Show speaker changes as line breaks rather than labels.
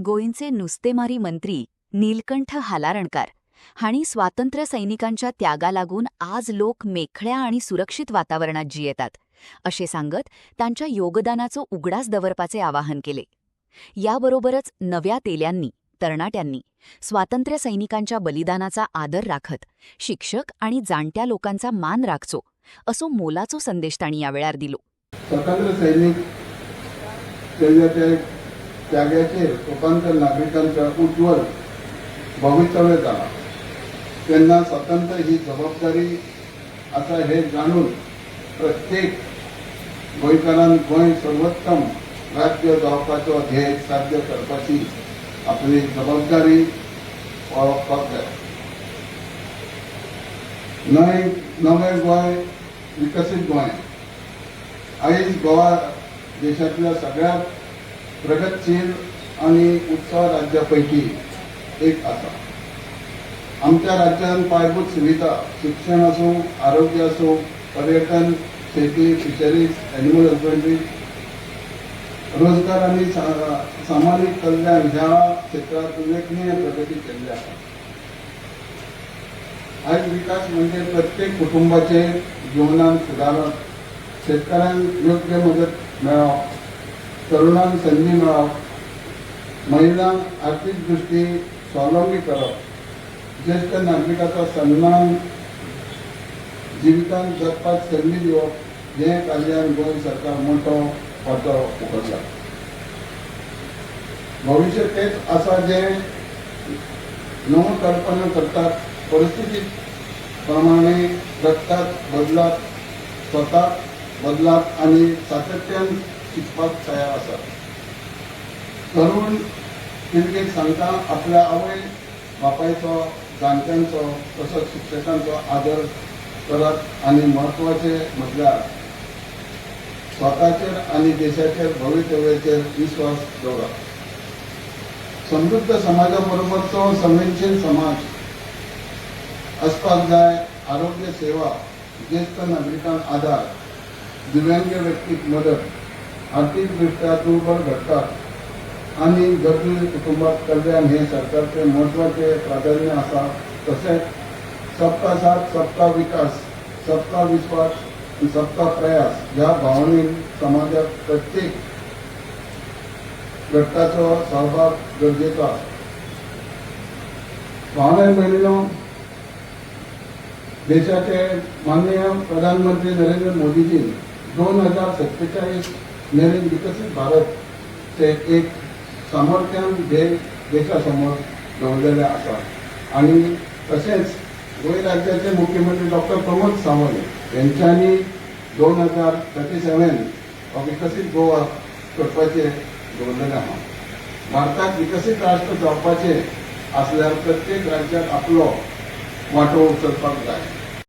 गोंयचे नुस्तेमारी मंत्री नीलकंठ हालारणकार हांणी स्वातंत्र्य सैनिकांच्या त्यागा लागून आज लोक मेखळ्या आणि सुरक्षित वातावरणात जियेतात असे सांगत तांच्या योगदानाचो उगडास दवरपाचे आवाहन केले. याबरोबरच नव्या तेल्यांनी तरणाट्यांनी स्वातंत्र्य सैनिकांच्या बलिदानाचा आदर राखत शिक्षक आणि जाणत्या लोकांचा मान राखचो असो मोलाचो संदेश तांणी यावेळार दिलो.
स्वातंत्र्य सैनिक त्यागाचे लोकांच्या नागरिकांचा उज्ज्वल भवितव्य झाला. त्यांना स्वातंत्र्य ही जबाबदारी असा हे जाणून प्रत्येक गोंयकारान गोंय सर्वोत्तम राज्य जावपाचो ध्येय साध्य करपाची आपली जबाबदारी वळखपाक जाय. नवे गोंय विकसीत गोंय आयज गोवा देशातल्या सगळ्यात प्रगतशील आणि उत्सव राज्यापैकी एक आसा. आमच्या राज्यात पायाभूत सुविधा शिक्षण असो, आरोग्य असो, पर्यटन, शेती, फिशरीज, एनिमल हजबंड्री, रोजगार आणि सामाजिक कल्याण ह्या क्षेत्रात उल्लेखनीय प्रगती केली आहे. आज विकास म्हणजे प्रत्येक कुटुंबाचे जीवनात सुधारप, शेतकऱ्यांक योग्य मदत मेळप, तरुणांक संधी मेळप, महिलांक आर्थिक दृष्टी स्वावलंबी करप, ज्येष्ठ नागरिकांचा सन्मान, जिवितांत जगपाक संधी दिवप, हे कार्यान गोंय सरकार मोठो वाटो उखलला. भविष्य तेच आसा जे नवो कल्पना करतात, परिस्थिती प्रमाणे जगतात, बदलात, स्वतः बदलात आणि सातत्यान शिकपाक तयार आसात. तरुण पिळगेक सांगता आपल्या आवय बापायचो, जाणट्यांचो तसोच शिक्षकांचो आदर करत आणि महत्वाचे म्हटल्यार स्वताचेर आणि देशाचेर भवितव्याचेर विश्वास दवरप. समृद्ध समाजाबरोबरचो संवेदनशील समाज असपाक जाय. आरोग्य सेवा, ज्येष्ठ नागरिकांक आधार, दिव्यांग व्यक्तीक मदत, आर्थिकदृष्ट्या दुर्बल घटकाक आणि गरजू कुटुंबात कल्याण हे सरकारचे महत्वाचे प्राधान्य आसा. तसेच सबका साथ, सबका विकास, सबका विश्वास, सबका प्रयास ह्या भावनेन समाजात प्रत्येक घटकाचो सहभाग गरजेचो आसा. भावना बहिणीनो, देशाचे माननीय प्रधानमंत्री नरेंद्र मोदीजी 2047 मेरेन विकसित भारत चे एक सामर्थ्यान ध्येय देशासमोर दवरलेले आसा. आणि तसेच गोंय राज्याचे मुख्यमंत्री डॉक्टर प्रमोद सावंत यांच्यानी 2037 विकसित गोवा करपाचे दवरलेले आसा. भारताक विकसित राष्ट्र जावपाचे असल्यार प्रत्येक राज्यात आपलो वांटो उचलपाक जाय.